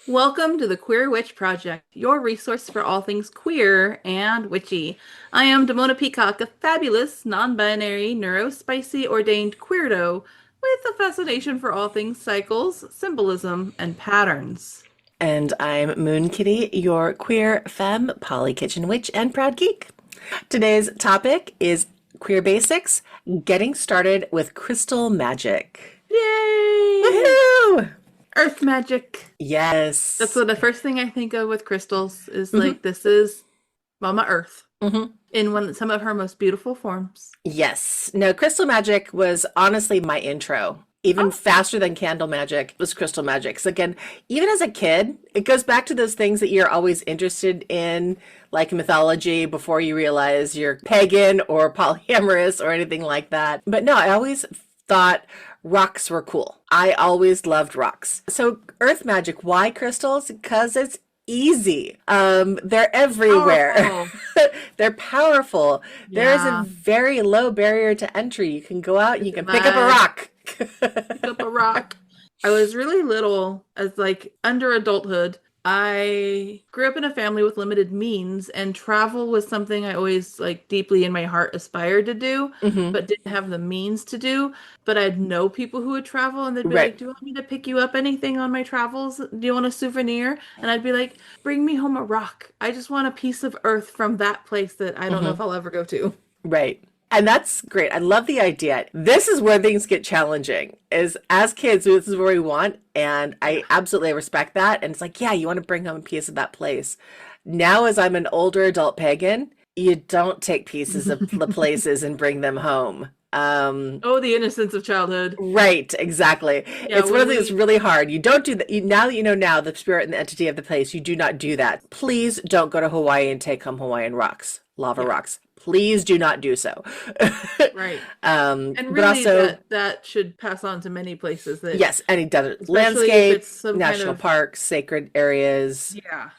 Welcome to the Queer Witch Project, your resource for all things queer and witchy. I am Damona Peacock, a fabulous, non-binary, neurospicy ordained queerdo with a fascination for all things cycles, symbolism, and patterns. And I'm Moonkittee, your queer femme, poly kitchen witch, and proud geek. Today's topic is queer basics, getting started with crystal magic. Yay! Woohoo! Earth magic. That's Yes. what the first thing I think of with crystals is hmm like this is Mama Earth hmm in some of her most beautiful forms. Yes. No, crystal magic was honestly my intro. Even Oh, faster than candle magic was crystal magic. So again, even as a kid, it goes back to those things that you're always interested in, like mythology, before you realize you're pagan or polyamorous or anything like that. But no, I always thought rocks were cool. I always loved rocks. So earth magic, why crystals? Because it's easy. They're everywhere. powerful. They're powerful. There is a Yeah. very low barrier to entry. You can go out and It's you a can pick up a vibe. rock. Pick up a rock. I was really little, as like under adulthood. I grew up in a family with limited means, and travel was something I always like deeply in my heart aspired to do, hmm but didn't have the means to do. But I'd know people who would travel, and they'd be like, Right. "Do you want me to pick you up anything on my travels? Do you want a souvenir?" And I'd be like, "Bring me home a rock. I just want a piece of earth from that place that I don't know hmm if I'll ever go to." Right. And that's great. I love the idea. This is where things get challenging. Is as kids, this is where we want, and I absolutely respect that. And it's like, yeah, you want to bring home a piece of that place. Now, as I'm an older adult pagan, you don't take pieces of the places and bring them home. Oh, the innocence of childhood. Right, exactly. Yeah, It's one of when the things that's we really hard. You don't do that. Now that you know now the spirit and the entity of the place, you do not do that. Please don't go to Hawaii and take home Hawaiian rocks, lava yeah, rocks. Please do not do so. right. And But really also, that should pass on to many places that yes, any desert especially if landscape, it's some kind national of parks, sacred areas, yeah,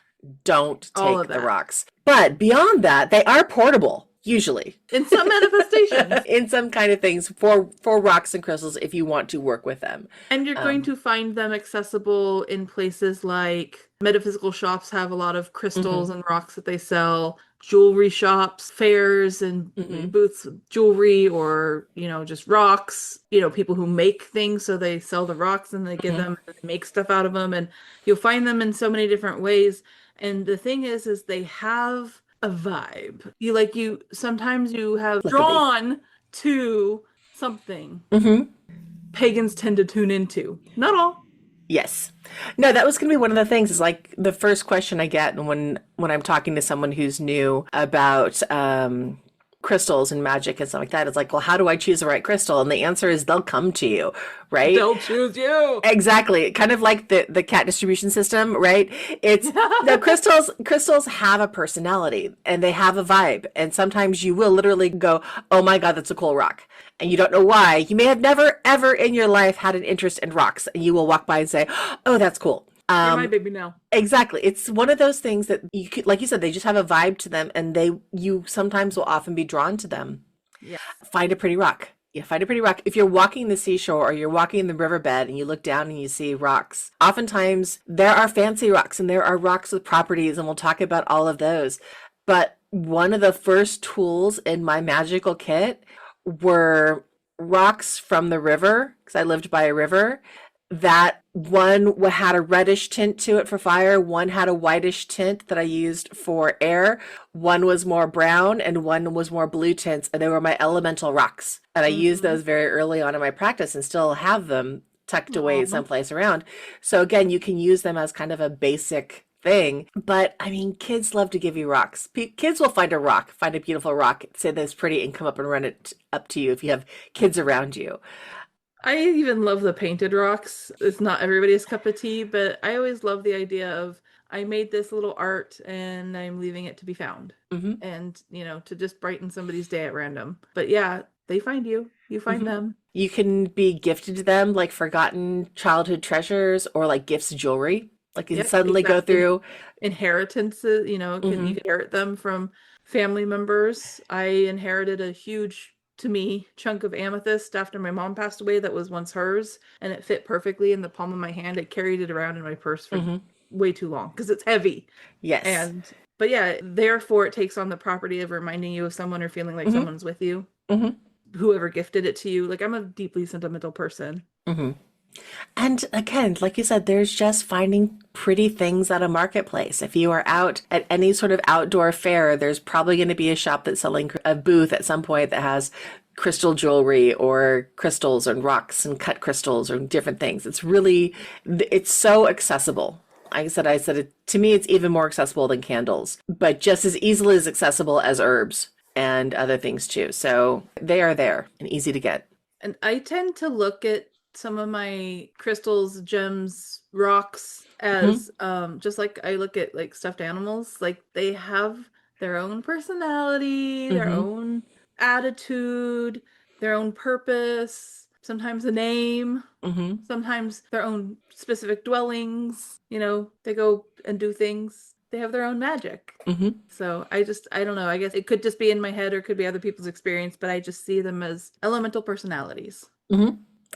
don't all of take the that. rocks. But beyond that, they are portable, usually. In some manifestations. In some kind of things for rocks and crystals if you want to work with them. And you're going Um, to find them accessible in places like metaphysical shops have a lot of crystals mhm, and rocks that they sell, jewelry shops, fairs and mhm, booths with jewelry or, just rocks, people who make things so they sell the rocks and they give mhm. them and they make stuff out of them and you'll find them in so many different ways. And the thing is they have a vibe. You sometimes you have Flippity. drawn to something hmm pagans tend to tune into. Not all. Yes. No, that was going to be one of the things is like the first question I get when I'm talking to someone who's new about crystals and magic and stuff like that. It's like, well, how do I choose the right crystal? And the answer is they'll come to you, right? They'll choose you. Exactly. Kind of like the cat distribution system, right? It's the crystals have a personality and they have a vibe. And sometimes you will literally go, "Oh my God, that's a cool rock." And you don't know why. You may have never ever in your life had an interest in rocks. And you will walk by and say, "Oh, that's cool." You're my baby now. Exactly. It's one of those things that you could, like you said, they just have a vibe to them and you sometimes will often be drawn to them. Yes. Find a pretty rock. Yeah, find a pretty rock. If you're walking the seashore or you're walking in the riverbed and you look down and you see rocks, oftentimes there are fancy rocks and there are rocks with properties, and we'll talk about all of those. But one of the first tools in my magical kit were rocks from the river, because I lived by a river, that one had a reddish tint to it for fire, one had a whitish tint that I used for air, one was more brown, and one was more blue tints, and they were my elemental rocks. And I used Mm-hmm. those very early on in my practice and still have them tucked away Aw. someplace around. So again, you can use them as kind of a basic thing. But I mean, kids love to give you rocks. Kids will find a rock, find a beautiful rock, say that it's pretty, and come up and run it up to you if you have kids around you. I even love the painted rocks. It's not everybody's cup of tea, but I always love the idea of I made this little art and I'm leaving it to be found. hmm And, to just brighten somebody's day at random. But yeah, they find you. You find hmm them. You can be gifted to them like forgotten childhood treasures or like gifts of jewelry. Like you can Yep, suddenly go exactly. through. Inheritances, you hmm can inherit them from family members. I inherited a huge, to me, chunk of amethyst after my mom passed away that was once hers, and it fit perfectly in the palm of my hand. I carried it around in my purse for hmm way too long because it's heavy. Yes. And but yeah, therefore it takes on the property of reminding you of someone or feeling like Hmm. someone's with you, Hmm. whoever gifted it to you. Like I'm a deeply sentimental person. Hmm. And again, like you said, there's just finding pretty things at a marketplace. If you are out at any sort of outdoor fair, there's probably going to be a shop that's selling a booth at some point that has crystal jewelry or crystals and rocks and cut crystals or different things. It's so accessible. I said it, to me, it's even more accessible than candles, but just as easily as accessible as herbs and other things too. So they are there and easy to get. And I tend to look at some of my crystals, gems, rocks Hmm. as just like I look at like stuffed animals. Like they have their own personality, their Hmm. own attitude, their own purpose, sometimes a name, Hmm. sometimes their own specific dwellings. They go and do things. They have their own magic. Hmm. So I don't know. I guess it could just be in my head or it could be other people's experience, but I just see them as elemental personalities Hmm.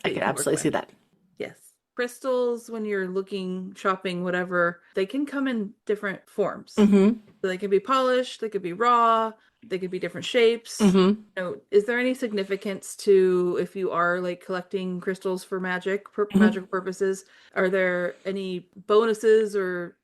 I that you could can work absolutely see with. that. Yes. Crystals, when you're looking, shopping, whatever, they can come in different forms. Hmm. So they can be polished, they could be raw, they could be different shapes. Hmm. Is there any significance to if you are like collecting crystals for Hmm. magical purposes? Are there any bonuses or,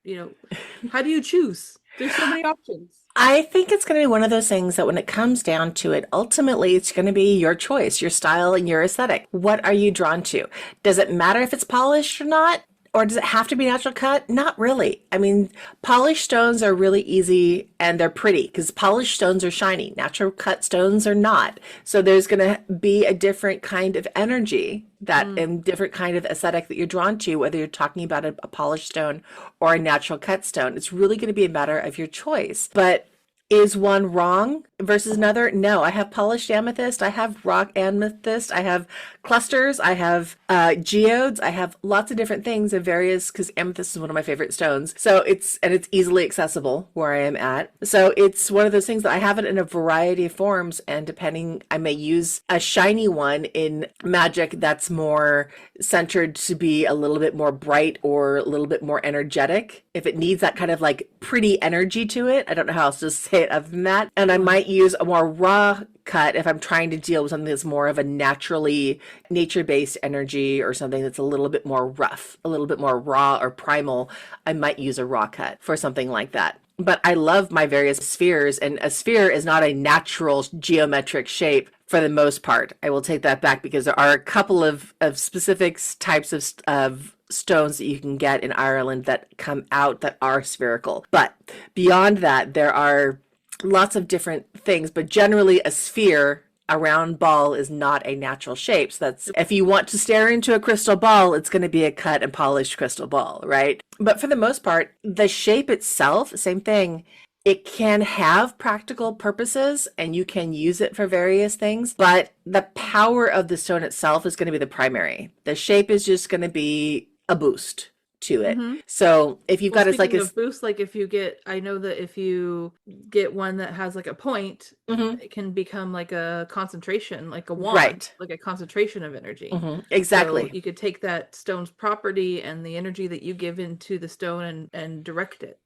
how do you choose? There's so many options. I think it's going to be one of those things that when it comes down to it, ultimately it's going to be your choice, your style, and your aesthetic. What are you drawn to? Does it matter if it's polished or not? Or does it have to be natural cut? Not really. I mean, polished stones are really easy and they're pretty because polished stones are shiny. Natural cut stones are not. So there's going to be a different kind of energy that Mm. and different kind of aesthetic that you're drawn to, whether you're talking about a polished stone or a natural cut stone. It's really going to be a matter of your choice. But is one wrong versus another? No, I have polished amethyst. I have rock amethyst. I have clusters. I have geodes. I have lots of different things of various, because amethyst is one of my favorite stones. So it's easily accessible where I am at. So it's one of those things that I have it in a variety of forms. And depending, I may use a shiny one in magic that's more centered to be a little bit more bright or a little bit more energetic. If it needs that kind of like pretty energy to it, I don't know how else to say it other than that. And I might use a more raw cut if I'm trying to deal with something that's more of a naturally nature-based energy or something that's a little bit more rough, a little bit more raw or primal. I might use a raw cut for something like that. But I love my various spheres, and a sphere is not a natural geometric shape for the most part. I will take that back because there are a couple of specific types of stones that you can get in Ireland that come out that are spherical. But beyond that, there are lots of different things, but generally a sphere, a round ball, is not a natural shape. So that's if you want to stare into a crystal ball, it's going to be a cut and polished crystal ball, right? But for the most part, the shape itself, same thing. It can have practical purposes and you can use it for various things, but the power of the stone itself is going to be the primary. The shape is just going to be a boost to it. Mm-hmm. So if you've Well, got it like speaking a, of boosts, like I know that if you get one that has like a point, mhm, it can become like a concentration, like a wand, right. like a concentration of energy. So Exactly. you could take that stone's property and the energy that you give into the stone and direct it.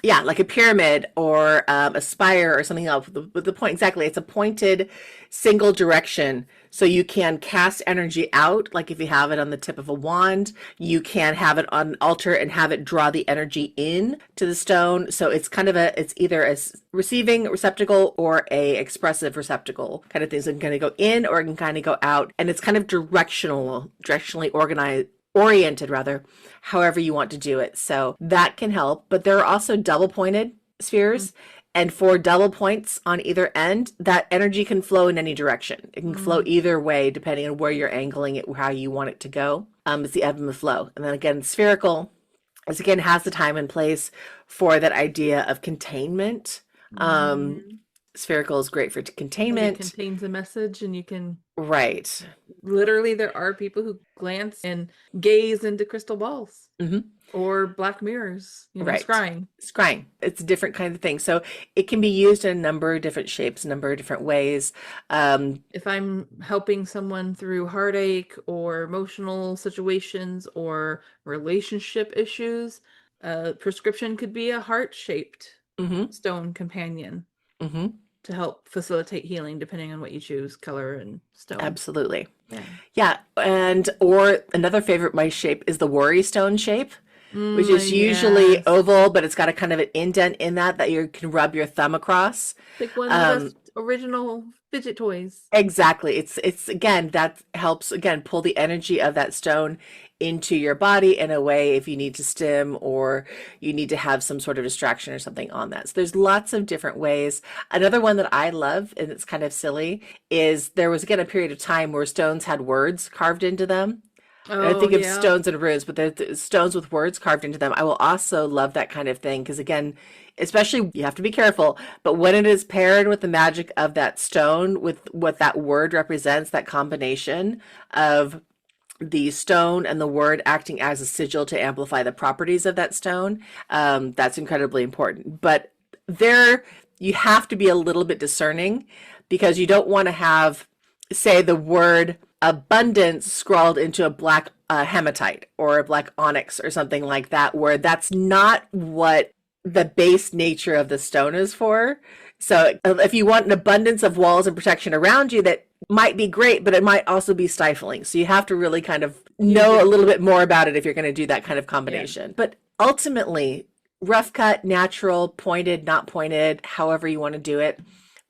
Yeah, like a pyramid or a spire or something else with the point. Exactly. It's a pointed single direction. So you can cast energy out, like if you have it on the tip of a wand, you can have it on an altar and have it draw the energy in to the stone. So it's kind of it's either a receiving receptacle or a expressive receptacle kind of thing. So it can kind of go in or it can kind of go out. And it's kind of directionally organized oriented rather, however you want to do it. So that can help. But there are also double pointed Mm-hmm. spheres. And for double points on either end, that energy can flow in any direction. It can flow either way depending on where you're angling it, how you want it to go. It's the ebb and the flow. And then again, spherical is again has the time and place for that idea of containment. Um, Mm-hmm. Spherical is great for Like it containment. contains a message, and you can Right. literally, there are people who glance and gaze into crystal balls Hmm. or black mirrors, Right. scrying. Scrying. It's a different kind of thing. So it can be used in a number of different shapes, a number of different ways. Um, If I'm helping someone through heartache or emotional situations or relationship issues, A prescription could be a heart-shaped Mm-hmm. stone companion Mm-hmm. to help facilitate healing, depending on what you choose, color and stone. Absolutely. Yeah. Yeah. And or another favorite my shape is the worry stone shape, which is usually Yes. oval, but it's got a kind of an indent in that you can rub your thumb across. Like one of the Um, best original fidget toys. exactly. It's again that helps again pull the energy of that stone into your body in a way if you need to stim or you need to have some sort of distraction or something on that. So there's lots of different ways. Another one that I love, and it's kind of silly, is there was again a period of time where stones had words carved into them. I Oh, think of yeah. stones and runes, but there's stones with words carved into them. I will also love that kind of thing because, again, especially you have to be careful, but when it is paired with the magic of that stone, with what that word represents, that combination of the stone and the word acting as a sigil to amplify the properties of that stone, that's incredibly important. But there, you have to be a little bit discerning because you don't want to have, say, the word abundance scrawled into a black hematite or a black onyx or something like that, where that's not what the base nature of the stone is for. So if you want an abundance of walls and protection around you, that might be great, but it might also be stifling. So you have to really kind of You know a do. little bit more about it if you're going to do that kind of Yeah. combination. But ultimately, rough cut, natural, pointed, not pointed, however you want to do it,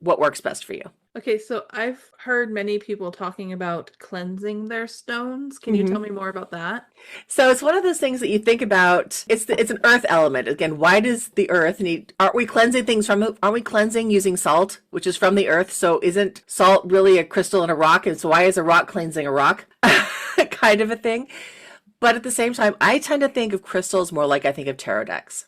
what works best for you. Okay, so I've heard many people talking about cleansing their stones. Can you tell Mhm. me more about that? So it's one of those things that you think about. It's an earth element. Again, why does the earth need? Aren't we cleansing things from? Aren't we cleansing using salt, which is from the earth? So isn't salt really a crystal and a rock? And so why is a rock cleansing a rock? Kind of a thing. But at the same time, I tend to think of crystals more like I think of tarot decks,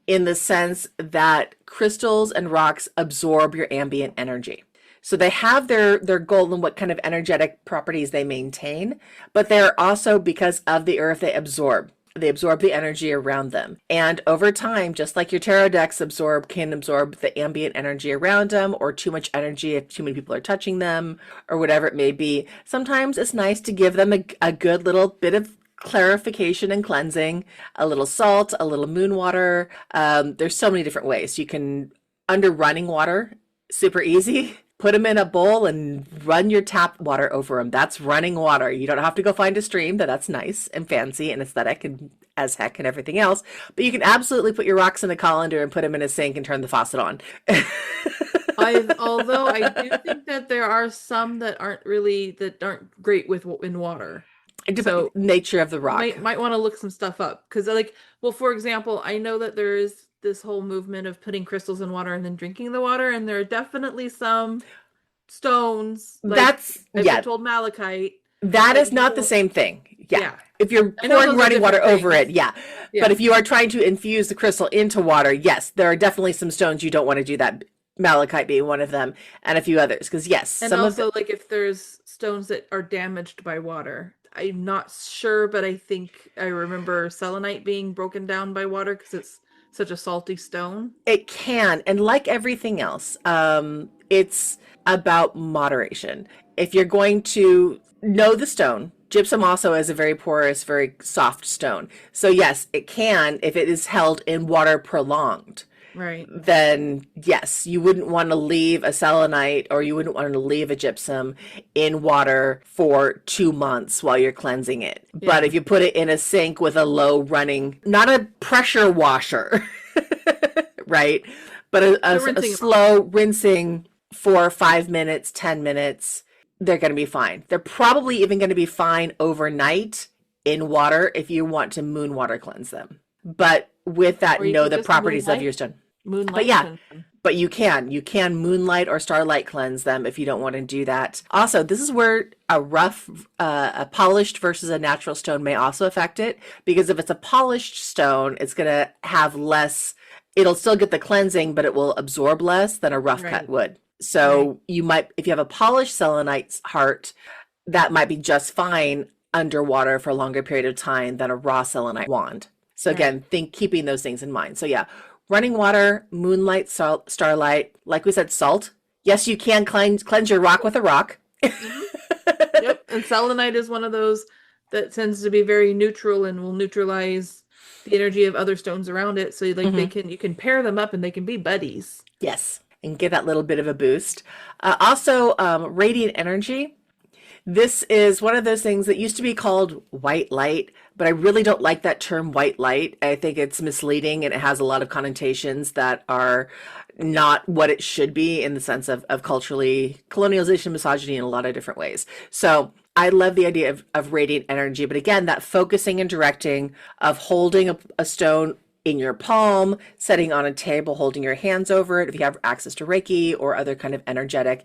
in the sense that crystals and rocks absorb your ambient energy. So they have their goal and what kind of energetic properties they maintain, but they're also, because of the earth, they absorb the energy around them. And over time, just like your tarot decks can absorb the ambient energy around them, or too much energy if too many people are touching them, or whatever it may be, sometimes it's nice to give them a good little bit of clarification and cleansing, a little salt, a little moon water. There's so many different ways. You can, under running water, super easy. Put them in a bowl and run your tap water over them. That's running water. You don't have to go find a stream, but that's nice and fancy and aesthetic and as heck and everything else. But you can absolutely put your rocks in a colander and put them in a sink and turn the faucet on. Although I do think that there are some that aren't great with in water. So Nature of the rock. might want to look some stuff up because like, well, for example, I know that there is this whole movement of putting crystals in water and then drinking the water, and there are definitely some stones, like That's, I've been yeah, told malachite, that that is you not the don't. same thing. Yeah. Yeah, If you're I know pouring those are running water different over it, things. yeah. But Yeah. if you are trying to infuse the crystal into water, yes, there are definitely some stones you don't want to do that. Malachite being one of them, and a few others. Because yes, And some of the, also, like, if there's stones that are damaged by water, I'm not sure, but I think I remember selenite being broken down by water because it's such a salty stone. it can, and like everything else, it's about moderation. If you're going to know the stone, gypsum also is a very porous, very soft stone. So yes, it can, if it is held in water prolonged, Right. then yes, you wouldn't want to leave a selenite or you wouldn't want to leave a gypsum in water for 2 months while you're cleansing it. But Yeah. if you put it in a sink with a low running, not a pressure washer, right? But a So rinsing them off. slow rinsing for 5 minutes, 10 minutes, they're going to be fine. They're probably even going to be fine overnight in water if you want to moon water cleanse them. But with that, Or you know can the just properties of your stone. But moonlight yeah, cleanse them. but you can moonlight or starlight cleanse them if you don't want to do that. Also, this is where a polished versus a natural stone may also affect it, because if it's a polished stone, it's going to have less, it'll still get the cleansing, but it will absorb less than a rough cut Right. would. Right. So you might, if you have a polished selenite heart, that might be just fine underwater for a longer period of time than a raw selenite wand. So Right. again, keeping those things in mind. So yeah, running water, moonlight, salt, starlight, like we said, salt. Yes, you can cleanse your rock with a rock. Hmm. Yep. And selenite is one of those that tends to be very neutral and will neutralize the energy of other stones around it. So like Hmm. you can pair them up and they can be buddies. Yes, and get that little bit of a boost. Also, radiant energy. This is one of those things that used to be called white light, but I really don't like that term white light. I think it's misleading and it has a lot of connotations that are not what it should be in the sense of culturally colonialization, misogyny in a lot of different ways. So I love the idea of radiant energy, but again, that focusing and directing of holding a stone in your palm, setting on a table, holding your hands over it if you have access to Reiki or other kind of energetic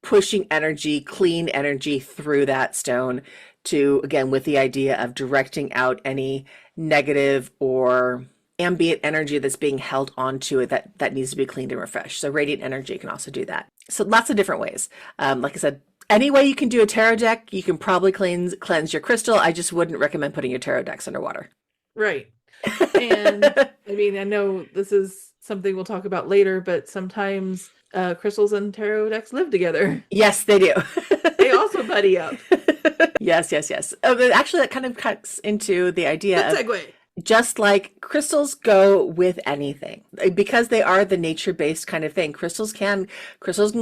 pushing energy, clean energy through that stone to, again, with the idea of directing out any negative or ambient energy that's being held onto it that needs to be cleaned and refreshed. So radiant energy can also do that. So lots of different ways. Like I said, any way you can do a tarot deck, you can probably cleanse your crystal. I just wouldn't recommend putting your tarot decks underwater. Right. And I mean, I know this is something we'll talk about later, but sometimes crystals and tarot decks live together. Yes, they do. They also buddy up. Yes, yes, yes. Oh, but actually, that kind of cuts into the Good idea of segue. just like crystals go with anything because they are the nature-based kind of thing. Crystals can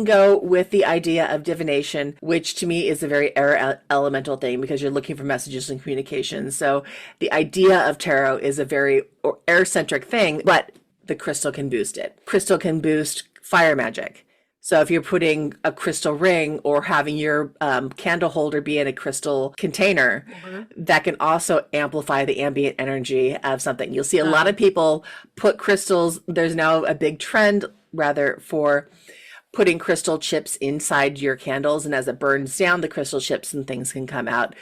go with the idea of divination, which to me is a very air elemental thing because you're looking for messages and communication. So the idea of tarot is a very air-centric thing, but the crystal can boost it. Crystal can boost fire magic. So if you're putting a crystal ring or having your candle holder be in a crystal container, Over. that can also amplify the ambient energy of something. You'll see a lot Uh, of people put crystals. There's now a big trend rather for putting crystal chips inside your candles. And as it burns down, the crystal chips and things can come out.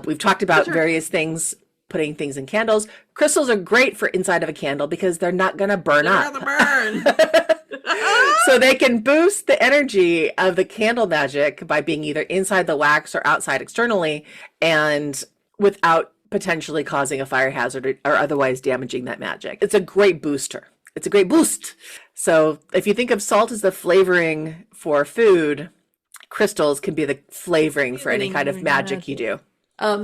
We've talked about sure. various things, putting things in candles. Crystals are great for inside of a candle because they're not going to burn They're up. gonna burn. So they can boost the energy of the candle magic by being either inside the wax or outside externally and without potentially causing a fire hazard or otherwise damaging that magic. It's a great booster. It's a great boost. So if you think of salt as the flavoring for food, crystals can be the flavoring for any Seasoning kind of during the magic you magic. do.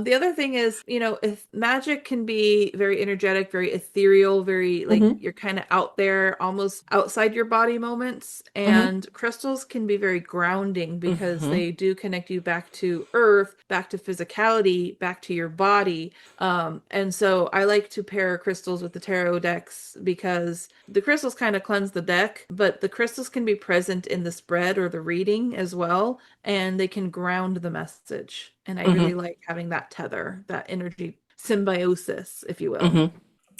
The other thing is, if magic can be very energetic, very ethereal, very like Hmm. you're kind of out there, almost outside your body moments, Hmm. and crystals can be very grounding because Hmm. they do connect you back to earth, back to physicality, back to your body. And so I like to pair crystals with the tarot decks because the crystals kind of cleanse the deck, but the crystals can be present in the spread or the reading as well, and they can ground the message. And I really Hmm. like having that tether, that energy symbiosis, if you will. Hmm.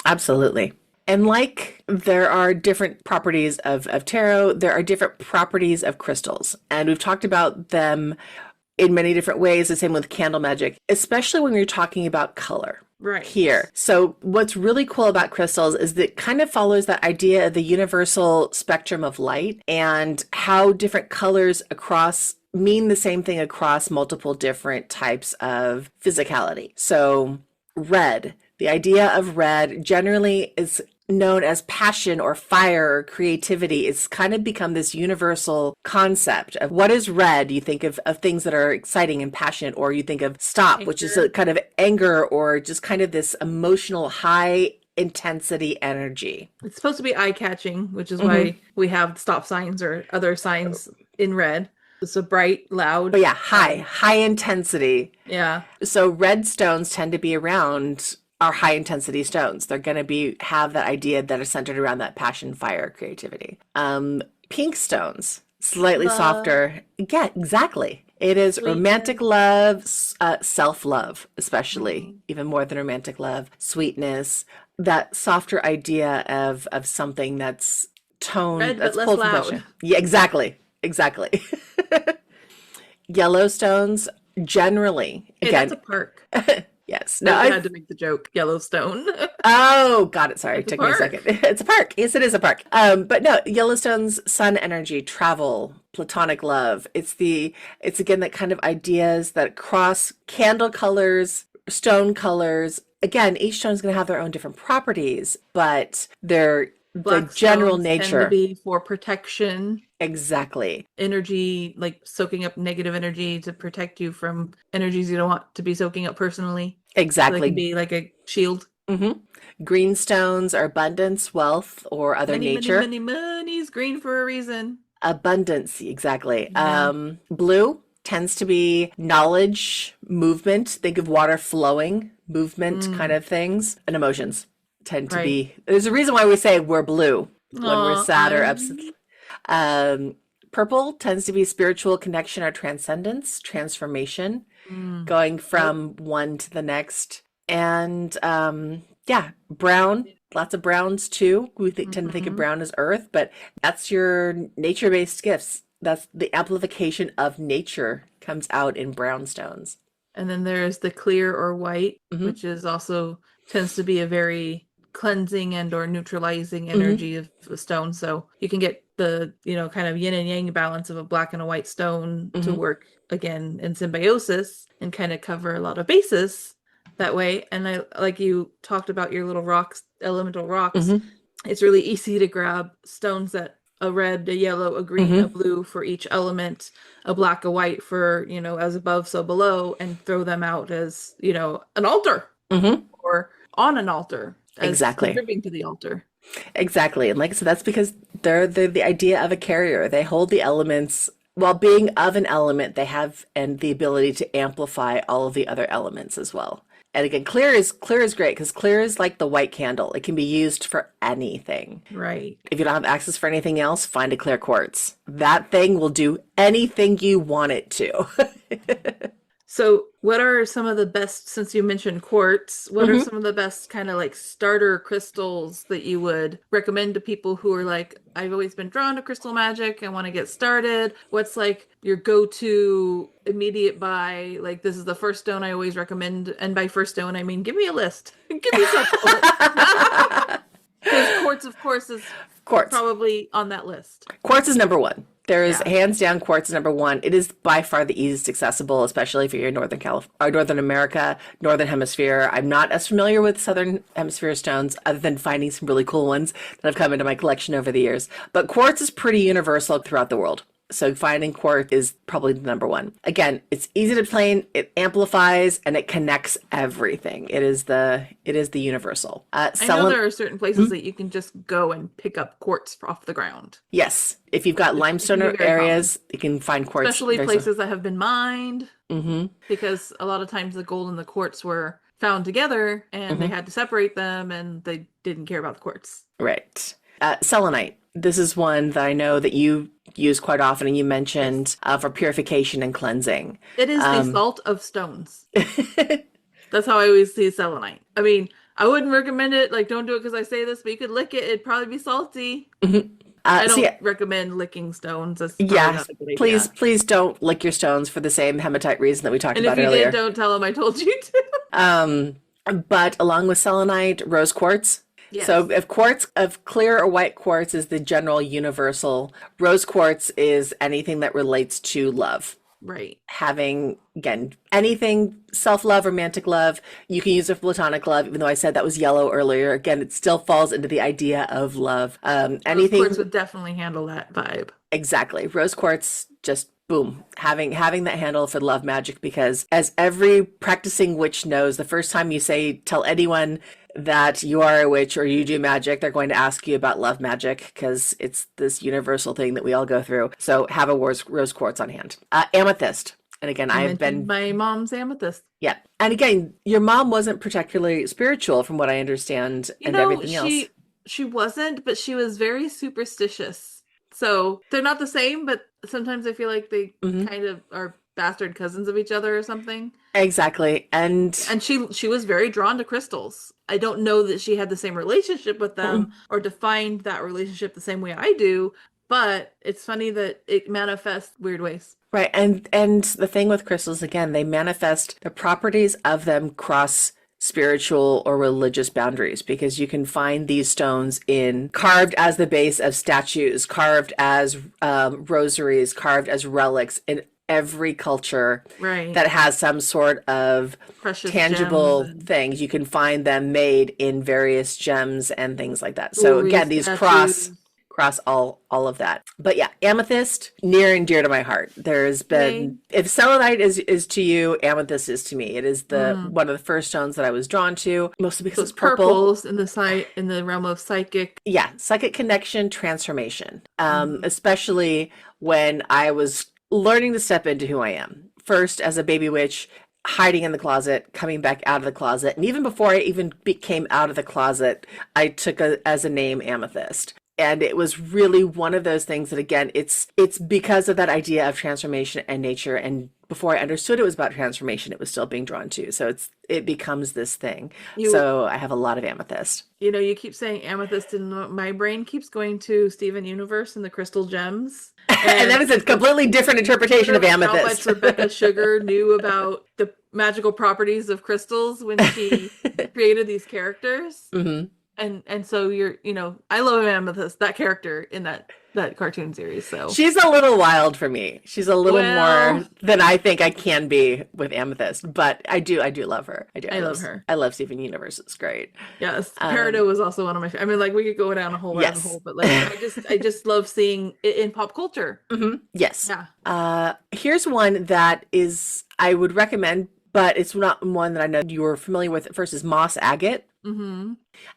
Absolutely. And like there are different properties of tarot, there are different properties of crystals. And we've talked about them in many different ways, the same with candle magic, especially when you're talking about color Right. here. So what's really cool about crystals is that it kind of follows that idea of the universal spectrum of light and how different colors across mean the same thing across multiple different types of physicality. So red, the idea of red generally is known as passion or fire or creativity. It's kind of become this universal concept of what is red. You think of things that are exciting and passionate, or you think of stop, which is a Anger. kind of anger or just kind of this emotional high intensity energy. It's supposed to be eye-catching, which is Hmm. why we have stop signs or other signs in red. It's a bright, loud. But yeah, high intensity. Yeah. So red stones tend to be around our high intensity stones. They're going to be have that idea that are centered around that passion, fire, creativity. Pink stones, slightly Love. softer. Yeah, exactly. It is romantic Sweetness. love, self-love, especially Mhm. even more than romantic love, sweetness, that softer idea of something that's toned, Red, but that's less pulled from loud. passion. Yeah, exactly. Exactly. Yellowstones generally, Hey, that's a again, park. yes. I No, had to make the joke. Yellowstone. oh, got it. Sorry, it That's a took me a second. park. It's a park. Yes, it is a park. But no, Yellowstone's sun energy, travel, platonic love. It's again that kind of ideas that cross candle colors, stone colors. Again, each stone is going to have their own different properties, but they're the Black general stones tend to nature. be for protection, Exactly. energy, like soaking up negative energy to protect you from energies you don't want to be soaking up personally. So they can Exactly. be like a shield. hmm Green stones are abundance, wealth, or other Many, many, nature. many, money's green for a reason. Abundance, exactly. Yeah. Blue tends to be knowledge, movement. Think of water flowing, movement kind Mm, of things, and emotions tend to right. be. There's a reason why we say we're blue when we're Aw, sad or upset. Um, Purple tends to be spiritual connection or transcendence, transformation, mm. going Yep. from one to the next. And yeah, brown, lots of browns too. Tend to think of Hmm. brown as earth, but that's your nature-based gifts. That's the amplification of nature comes out in brown stones. And then there's the clear or white, Hmm which is also tends to be a very cleansing and or neutralizing hmm energy of a stone. So you can get the, kind of yin and yang balance of a black and a white stone to hmm work again in symbiosis and kind of cover a lot of bases that way. And I like you talked about your little rocks, elemental rocks. hmm It's really easy to grab stones that a red, a yellow, a green, a hmm blue for each element, a black, a white for, as above, so below, and throw them out as, an altar hmm or on an altar as Exactly. contributing to the altar. Exactly. And like I said, that's because they're the idea of a carrier. They hold the elements while being of an element, they have and the ability to amplify all of the other elements as well. And again, clear is great because clear is like the white candle. It can be used for anything. Right. If you don't have access for anything else, find a clear quartz. That thing will do anything you want it to. So, what are some of the best, since you mentioned quartz, what are hmm some of the best kind of like starter crystals that you would recommend to people who are like, I've always been drawn to crystal magic, I want to get started? What's like your go-to immediate buy? Like, this is the first stone I always recommend. And by first stone, I mean, give me a list. Give me several. Because quartz, of course, is Quartz. probably on that list. Quartz is number one. There is Yeah. hands down quartz is number one. It is by far the easiest accessible, especially if you're in Northern California, or Northern America, Northern Hemisphere. I'm not as familiar with Southern Hemisphere stones, other than finding some really cool ones that have come into my collection over the years. But quartz is pretty universal throughout the world. So finding quartz is probably the number one. Again, it's easy to plane, it amplifies and it connects everything. It is the universal. I know Selenite. there are certain places that you can just go and pick up quartz off the ground. Yes, if you've got It can be limestone very common, areas, you can find quartz especially very so. places that have been mined, Mm-hmm. because a lot of times the gold and the quartz were found together and they Mm-hmm. had to separate them and they didn't care about the quartz. Right. Selenite. This is one that I know that you use quite often, and you Yes. mentioned for purification and cleansing. It is the Um, salt of stones. That's how I always see selenite. I mean, I wouldn't recommend it. Like, don't do it because I say this, but you could lick it. It'd probably be salty. I See, don't recommend licking stones. That's probably yeah, not a good please, idea. please don't lick your stones for the same hematite reason that we talked And if about you did, earlier. don't tell them I told you to. Um, but along with selenite, rose quartz. So Yes. if quartz, of clear or white quartz is the general universal, rose quartz is anything that relates to love. Right. Having, again, anything self-love, romantic love, you can use a platonic love, even though I said that was yellow earlier. Again, it still falls into the idea of love. Rose quartz Anything would definitely handle that vibe. exactly. Rose quartz, just boom, having that handle for love magic, because as every practicing witch knows, the first time you tell anyone that you are a witch or you do magic, they're going to ask you about love magic because it's this universal thing that we all go through. So have a rose quartz on hand. Amethyst. And again, You I've mentioned been, my mom's amethyst. yeah. And again, your mom wasn't particularly spiritual from what I understand You and know, everything else. she wasn't, but she was very superstitious. So they're not the same, but sometimes I feel like they hmm kind of are bastard cousins of each other or something. Exactly. And And she was very drawn to crystals. I don't know that she had the same relationship with them or defined that relationship the same way I do, but it's funny that it manifests weird ways. right, and the thing with crystals again, they manifest the properties of them cross spiritual or religious boundaries because you can find these stones in carved as the base of statues, carved as rosaries, carved as relics in every culture Right. that has some sort of Precious gems tangible and things. You can find them made in various gems and things like that. So jewelry, again, these cross statues. across all of that. But yeah, amethyst, near and dear to my heart. There's Yay. been, if selenite is to you, amethyst is to me. It is the Mm. one of the first stones that I was drawn to, mostly because Those it's purple. purples in the in the realm of psychic. Yeah, psychic connection, transformation. Mhm. Especially when I was learning to step into who I am. First as a baby witch, hiding in the closet, coming back out of the closet, and even before I even came out of the closet, I took as a name Amethyst. And it was really one of those things that, again, it's because of that idea of transformation and nature. And before I understood it was about transformation, it was still being drawn to. So it becomes this thing. You So I have a lot of amethyst. you keep saying amethyst, and my brain keeps going to Steven Universe and the crystal gems. And that And is a completely different interpretation of wonder how much amethyst. Rebecca Sugar knew about the magical properties of crystals when she created these characters. Hmm. And so I love Amethyst, that character in that cartoon series. So, She's a little wild for me. She's a little well, more than I think I can be with Amethyst, but I do love her. I do. I love her. I love Steven Universe. It's great. Yes, Um, Peridot was also one of my. I mean, like we could go down a whole rabbit yes. hole, but like I just love seeing it in pop culture. Yes. Yeah. Here's one that is I would recommend, but it's not one that I know you're familiar with. At first is moss agate. Mm-hmm.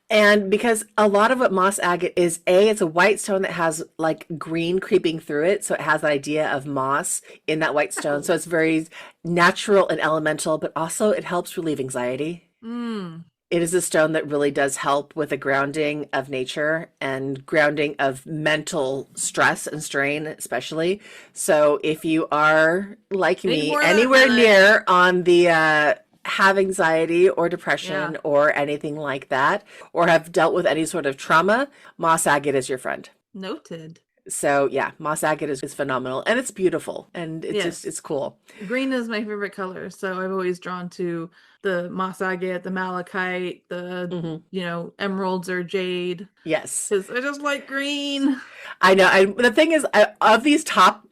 And because a lot of what moss agate is, it's a white stone that has like green creeping through it. So it has that idea of moss in that white stone. So it's very natural and elemental, but also it helps relieve anxiety. Mm. It is a stone that really does help with the grounding of nature and grounding of mental stress and strain, especially. So if you are like Need me, more of that, anywhere Helen. near on the have anxiety or Yeah. depression or anything like that, or have dealt with any sort of trauma, moss agate is your friend. Noted. So yeah, moss agate is phenomenal and it's beautiful and Yes. it's cool. Green is my favorite color, so I've always drawn to the moss agate, the malachite, the Hmm. emeralds or jade, Yes. because I just like green. I know. The thing is, of these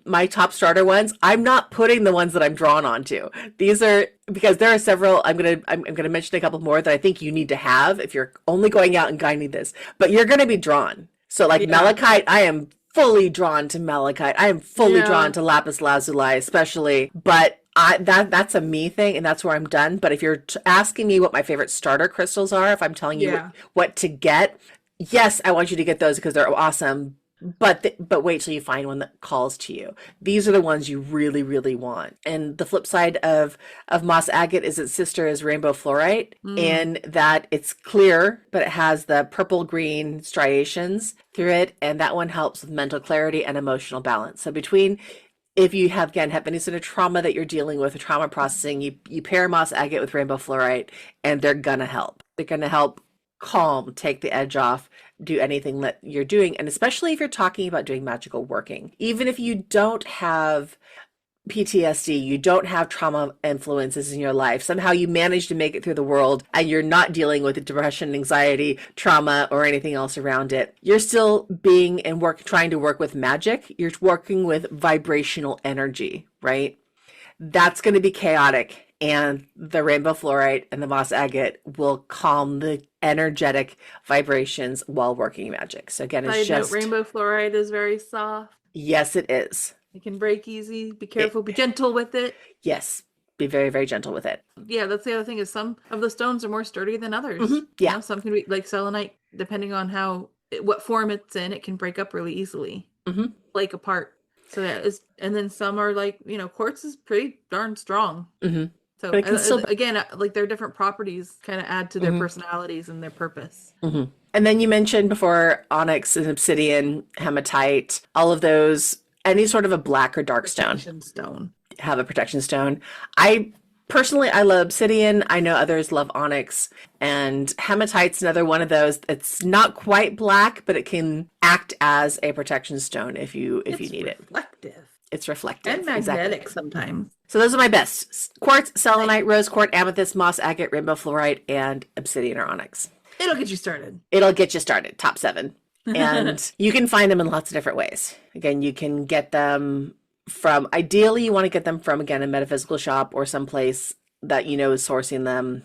my top starter ones, I'm not putting the ones that I'm drawn onto. These are because there are several. I'm gonna mention a couple more that I think you need to have if you're only going out and guiding this. But you're gonna be drawn. So like Yeah, malachite, I am fully drawn to malachite. I am fully yeah, drawn to lapis lazuli, especially. But that's a me thing, and that's where I'm done. But if you're asking me what my favorite starter crystals are, if I'm telling you yeah. what to get, yes, I want you to get those because they're awesome. But wait till you find one that calls to you. These are the ones you really really want. And the flip side of moss agate is its sister is rainbow fluorite, Mm. in that it's clear but it has the purple green striations through it, and that one helps with mental clarity and emotional balance. So between if you have any sort of trauma that you're dealing with, trauma processing, you pair moss agate with rainbow fluorite, and they're gonna help. They're gonna help calm, take the edge off, do anything that you're doing, and especially if you're talking about doing magical working. Even if you don't have PTSD, you don't have trauma influences in your life, somehow you manage to make it through the world and you're not dealing with depression, anxiety, trauma, or anything else around it. You're still being and trying to work with magic. You're working with vibrational energy, right? That's going to be chaotic. And the rainbow fluorite and the moss agate will calm the energetic vibrations while working magic. So again, it's Side note: just, rainbow fluoride is very soft. yes, it is. It can break easy. Be It, careful. Be gentle with it. yes, be very, very gentle with it. Yeah, that's the other thing is some of the stones are more sturdy than others. Yeah. Some can be like selenite, depending on what form it's in, it can break up really easily, Hmm. flake apart. So that is, and then some are like quartz is pretty darn strong. Hmm. So But it can still, again, like their different properties kind of add to their hmm personalities and their purpose. hmm And then you mentioned before onyx and obsidian, hematite, all of those, any sort of a black or dark stone Protection stone. have a protection stone. I personally, I love obsidian. I know others love onyx, and hematite's another one of those. It's not quite black, but it can act as a protection stone if you It's need it. reflective It's reflective. and Exactly. magnetic sometimes. So those are my best: quartz, selenite, rose quartz, amethyst, moss agate, rainbow fluorite, and obsidian or onyx. It'll get you started. It'll get you started. Top 7. And you can find them in lots of different ways. Again, you can get them from, ideally, you want to get them from, again, a metaphysical shop or someplace that you know is sourcing them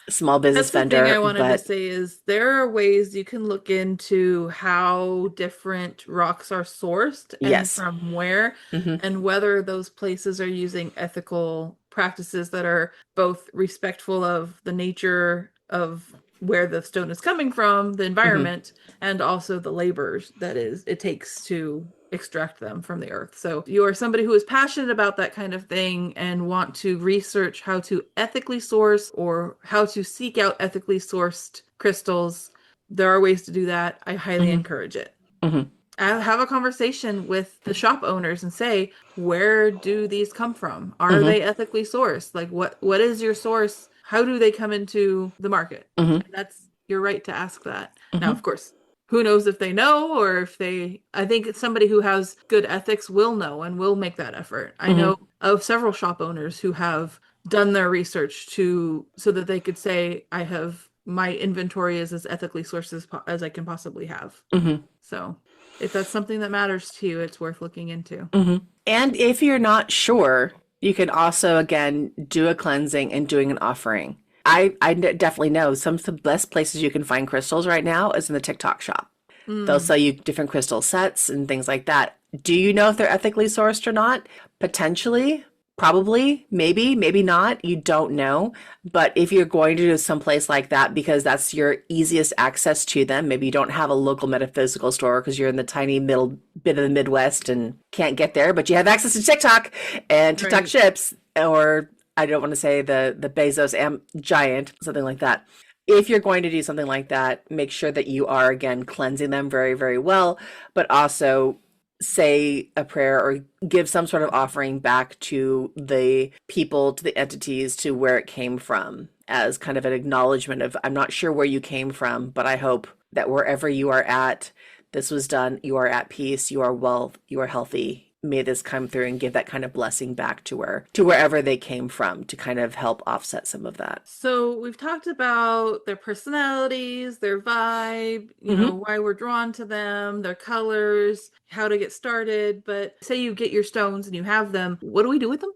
small business That's the thing I vendor, wanted to but say is there are ways you can look into how different rocks are sourced and yes. from where, Hmm. and whether those places are using ethical practices that are both respectful of the nature of where the stone is coming from, the Hmm. environment, and also the labors that is it takes to extract them from the earth. So if you are somebody who is passionate about that kind of thing and want to research how to ethically source or how to seek out ethically sourced crystals. There are ways to do that. I highly Hmm. encourage it. Hmm. Have a conversation with the shop owners and say, where do these come from? Are Hmm. they ethically sourced? Like what is your source? How do they come into the market? Hmm. And that's your right to ask that. Now, Hmm. of course, who knows if they know or if they I think it's somebody who has good ethics will know and will make that effort. I Hmm. know of several shop owners who have done their research to so that they could say I have my inventory is as ethically sourced as I can possibly have. Hmm. So, if that's something that matters to you, it's worth looking into. Hmm. And if you're not sure, you can also, again, do a cleansing and doing an offering. Definitely know some of the best places you can find crystals right now is in the TikTok shop. They'll Mm, sell you different crystal sets and things like that. Do you know if they're ethically sourced or not? Potentially, probably, maybe, maybe not. You don't know. But if you're going to someplace like that because that's your easiest access to them, maybe you don't have a local metaphysical store because you're in the tiny middle bit of the Midwest and can't get there, but you have access to TikTok and TikTok right. ships, or I don't want to say the Bezos giant, something like that. If you're going to do something like that, make sure that you are again cleansing them very, very well, but also say a prayer or give some sort of offering back to the people, to the entities, to where it came from, as kind of an acknowledgement of, I'm not sure where you came from, but I hope that wherever you are at, this was done, you are at peace, you are well, you are healthy. May this come through and give that kind of blessing back to wherever they came from to kind of help offset some of that. So, we've talked about their personalities, their vibe, Hmm. why we're drawn to them, their colors, how to get started. But say you get your stones and you have them, what do we do with them?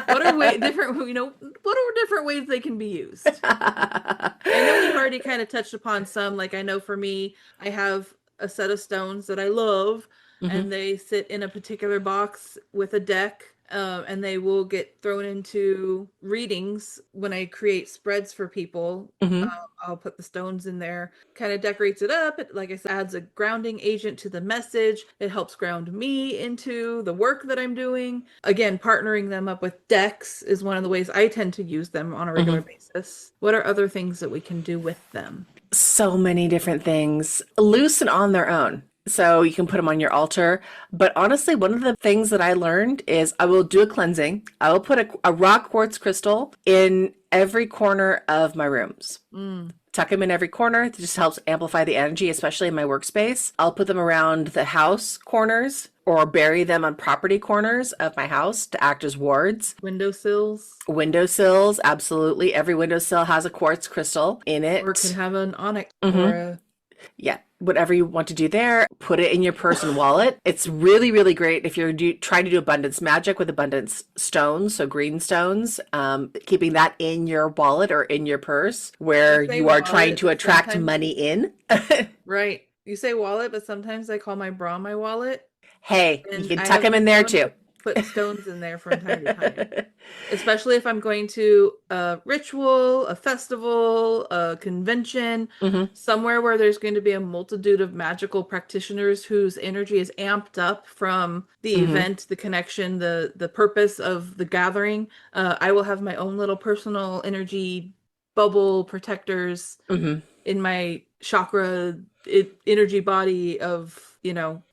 What are what are different ways they can be used? I know we've already kind of touched upon some. Like, I know for me, I have a set of stones that I love, Hmm. and they sit in a particular box with a deck, and they will get thrown into readings when I create spreads for people. Hmm. I'll put the stones in there, kind of decorates it up. It, like I said, adds a grounding agent to the message. It helps ground me into the work that I'm doing. Again, partnering them up with decks is one of the ways I tend to use them on a regular Hmm. basis. What are other things that we can do with them? So many different things, loose and on their own. So you can put them on your altar. But honestly, one of the things that I learned is I will do a cleansing. I will put a rock quartz crystal in every corner of my rooms. Mm, Tuck them in every corner. It just helps amplify the energy, especially in my workspace. I'll put them around the house corners or bury them on property corners of my house to act as wards. windowsills, Windowsills, absolutely. Every windowsill has a quartz crystal in or could it. have an onyx or Hmm. a Yeah, whatever you want to do there, put it in your purse and wallet. It's really, really great if you're trying to do abundance magic with abundance stones, so green stones, keeping that in your wallet or in your purse you where say you are trying wallet, to but attract sometimes money in. right. You say wallet, but sometimes I call my bra my wallet, Hey, you and can I tuck have them in been there known too. to put stones in there from time to time. Especially if I'm going to a ritual, a festival, a convention, Hmm. somewhere where there's going to be a multitude of magical practitioners whose energy is amped up from the Hmm. event, the connection, the purpose of the gathering. I will have my own little personal energy bubble protectors Hmm. in my chakra energy body of,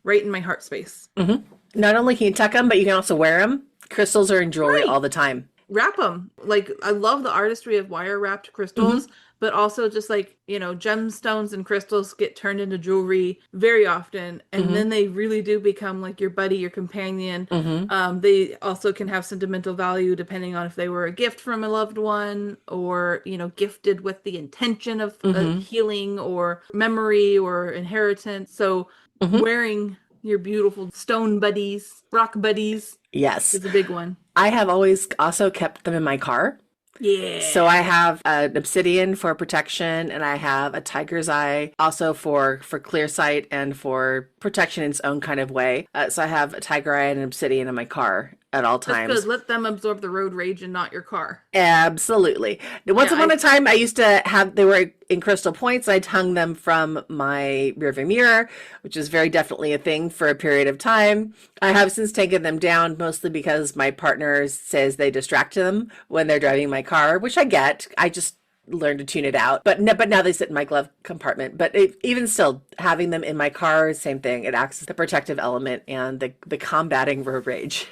right in my heart space. Hmm. Not only can you tuck them, but you can also wear them. Crystals are in jewelry Right. all the time. Wrap them. Like I love the artistry of wire wrapped crystals, Hmm. but also just like, gemstones and crystals get turned into jewelry very often, and Hmm. then they really do become like your buddy, your companion. Hmm. They also can have sentimental value depending on if they were a gift from a loved one or, gifted with the intention of Hmm. healing or memory or inheritance. So Hmm. wearing your beautiful stone buddies, rock buddies Yes. is a big one. I have always also kept them in my car. So I Yeah. have an obsidian for protection, and I have a tiger's eye also for clear sight and for protection in its own kind of way. So I have a tiger eye and an obsidian in my car at all That's good. times. Let them absorb the road rage and not your car. Absolutely. Now, once Yeah, upon a time, I used to have, they were in crystal points. I'd hung them from my rearview mirror, which is very definitely a thing for a period of time. I have since taken them down, mostly because my partner says they distract them when they're driving my car, which I get. I just learned to tune it out. But no, but now they sit in my glove compartment. But even still, having them in my car, same thing. It acts as the protective element and the combating road rage.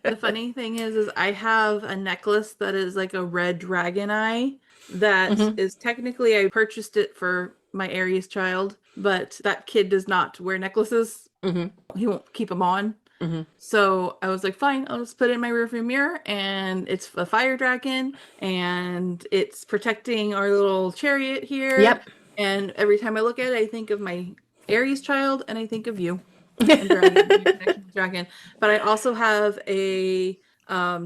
the funny thing is I have a necklace that is like a red dragon eye that Hmm. is technically I purchased it for my Aries child, but that kid does not wear necklaces. Hmm. He won't keep them on. Hmm. So I was like, fine, I'll just put it in my rearview mirror, and it's a fire dragon, and it's protecting our little chariot here. Yep. And every time I look at it, I think of my Aries child, and I think of you and dragon, your connection with dragon. But I also have a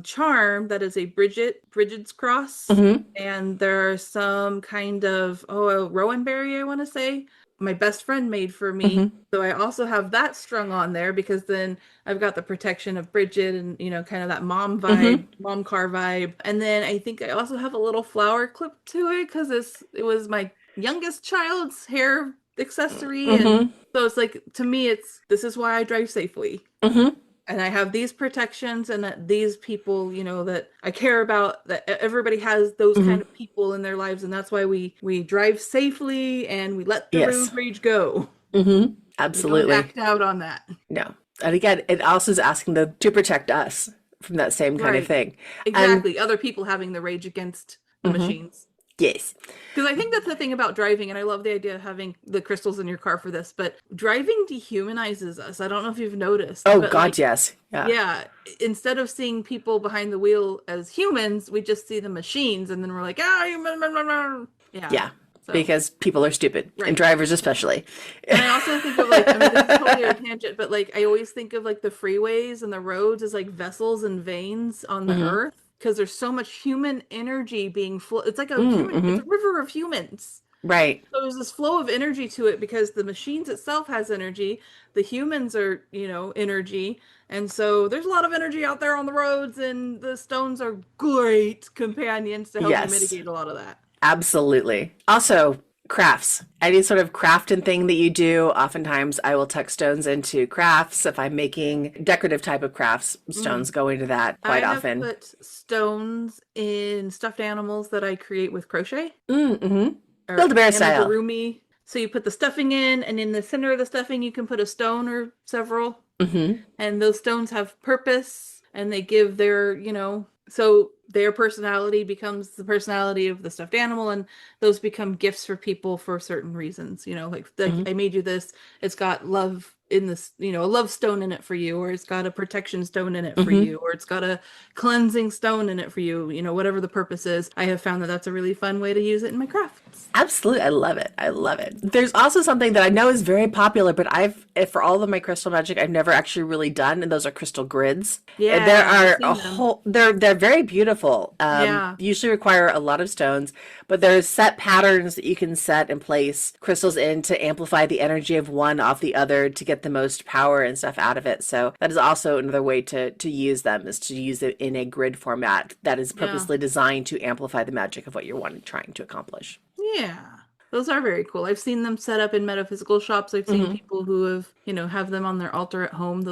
charm that is a Bridget's cross, Hmm. and there's some kind of a rowan berry, I want to say. My best friend made for me. Hmm. So I also have that strung on there because then I've got the protection of Bridget and kind of that mom Hmm. vibe, mom car vibe. And then I think I also have a little flower clip to it because it was my youngest child's hair accessory. And Hmm. so it's like to me it's this is why I drive safely. Hmm. And I have these protections and that these people, that I care about, that everybody has those kind Hmm. of people in their lives, and that's why we drive safely and we let the road Yes. rage go. Hmm. We don't Absolutely. act out on that. No. And again, it also is asking them to protect us from that same kind of Right. thing. And Exactly. Other people having the rage against the mhm, machines. yes. Because I think that's the thing about driving, and I love the idea of having the crystals in your car for this, but driving dehumanizes us. I don't know if you've noticed, Oh but God, like, yes. Yeah. yeah, instead of seeing people behind the wheel as humans, we just see the machines, and then we're like, ah, human. Yeah. Yeah. So, Because people are stupid, and right. drivers especially. And I also think of like, I mean, this is totally a tangent, but like, I always think of like the freeways and the roads as like vessels and veins on the Hmm. earth because there's so much human energy being flow. It's like it's a Mm-hmm. river of humans. Right. So there's this flow of energy to it because the machines itself has energy, the humans are, energy, and so there's a lot of energy out there on the roads, and the stones are great companions to help you Yes. mitigate a lot of that. Absolutely. Also, crafts. Any sort of crafting thing that you do, oftentimes I will tuck stones into crafts. If I'm making decorative type of crafts, Mm. stones go into that I quite have often. put stones in stuffed animals that I create with crochet Mm-hmm. or Build-A-Bear style. amigurumi. So you put the stuffing in, and in the center of the stuffing, you can put a stone or several, Mm-hmm. and those stones have purpose and they give so their personality becomes the personality of the stuffed animal, and those become gifts for people for certain reasons, like Mm-hmm. I made you this, it's got love in this, a love stone in it for you, or it's got a protection stone in it for Mm-hmm. you, or it's got a cleansing stone in it for you, whatever the purpose is. I have found that that's a really fun way to use it in my crafts. Absolutely. I love it. I love it. There's also something that I know is very popular, but for all of my crystal magic, I've never actually really done, and those are crystal grids. There Yeah, I've are a seen them. whole, they're very beautiful. Yeah. Usually require a lot of stones, but there's set patterns that you can set and place crystals in to amplify the energy of one off the other to get the most power and stuff out of it. So that is also another way to use them, is to use it in a grid format that is Yeah. purposely designed to amplify the magic of what you're trying to accomplish. Yeah. Those are very cool. I've seen them set up in metaphysical shops. I've seen Hmm. people who have them on their altar at home.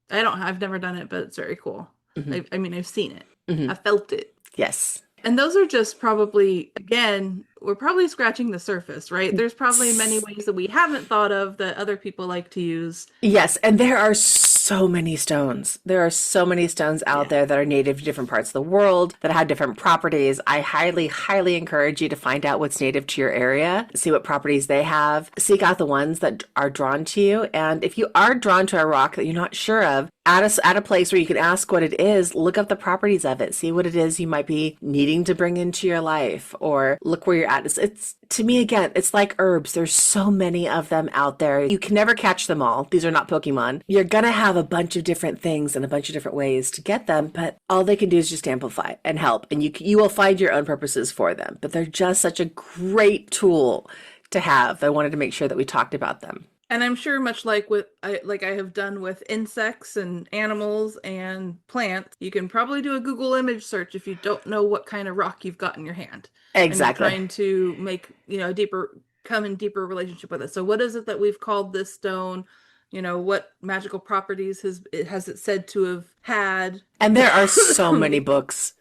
I've never done it, but it's very cool. Hmm. I mean, I've seen it. Hmm. I felt it. Yes. And those are just probably, again, we're probably scratching the surface, right? There's probably many ways that we haven't thought of that other people like to use. Yes, and there are so many stones. There are so many stones out Yeah. there that are native to different parts of the world that have different properties. I highly, highly encourage you to find out what's native to your area, see what properties they have, seek out the ones that are drawn to you. And if you are drawn to a rock that you're not sure of, at a place where you can ask what it is, look up the properties of it, see what it is you might be needing to bring into your life, or look where your you're at. It's to me again, it's like herbs. There's so many of them out there. You can never catch them all. These are not Pokemon. You're gonna have a bunch of different things and a bunch of different ways to get them, but all they can do is just amplify and help, and you will find your own purposes for them. But they're just such a great tool to have. I wanted to make sure that we talked about them. And I'm sure much like I have done with insects and animals and plants, you can probably do a Google image search if you don't know what kind of rock you've got in your hand. And you're Exactly. trying to make, a deeper come in deeper relationship with it. So what is it that we've called this stone? What magical properties has it said to have had? And there are so many books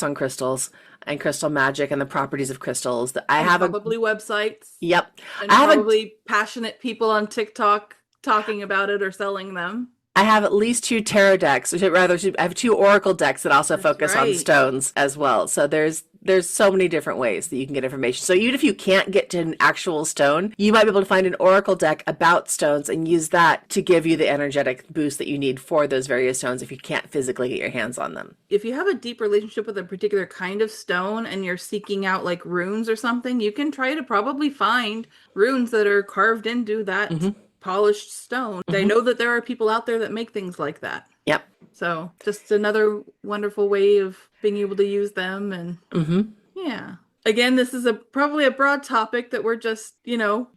on crystals and crystal magic and the properties of crystals that I And have probably websites yep. and I have a probably passionate people on TikTok talking about it or selling them. I have at least two tarot decks, or rather, I have two oracle decks that also That's focus on right. stones as well. So there's so many different ways that you can get information. So even if you can't get to an actual stone, you might be able to find an oracle deck about stones and use that to give you the energetic boost that you need for those various stones if you can't physically get your hands on them. If you have a deep relationship with a particular kind of stone and you're seeking out like runes or something, you can try to probably find runes that are carved into that Mm-hmm. polished stone. I Mm-hmm. know that there are people out there that make things like that. Yep. So just another wonderful way of being able to use them. And Mm-hmm. yeah. Again, this is probably a broad topic that we're just,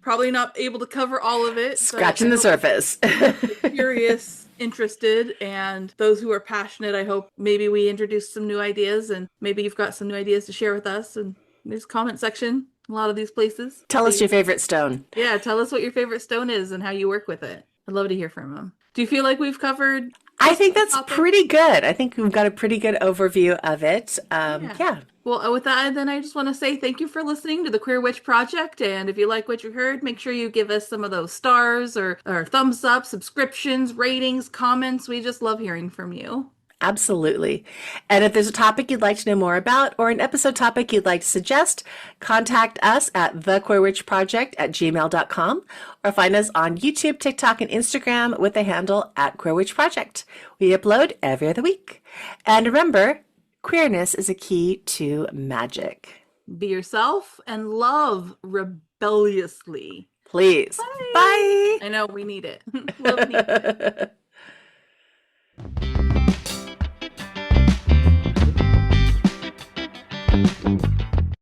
probably not able to cover all of it. But Scratching the surface. curious, interested, and those who are passionate, I hope maybe we introduced some new ideas, and maybe you've got some new ideas to share with us. And there's comment section, a lot of these places. Tell us your favorite stone. Yeah, tell us what your favorite stone is and how you work with it. I'd love to hear from them. Do you feel like we've covered I think that's topic? pretty good. I think we've got a pretty good overview of it. Yeah. Well, with that, then I just want to say thank you for listening to the Queer Witch Project. And if you like what you heard, make sure you give us some of those stars or thumbs up, subscriptions, ratings, comments. We just love hearing from you. Absolutely. And if there's a topic you'd like to know more about or an episode topic you'd like to suggest, contact us at thequeerwitchproject@gmail.com or find us on YouTube, TikTok, and Instagram with the handle @queerwitchproject. We upload every other week. And remember, queerness is a key to magic. Be yourself and love rebelliously. Please. Bye. Bye. I know we need it. Love needs it.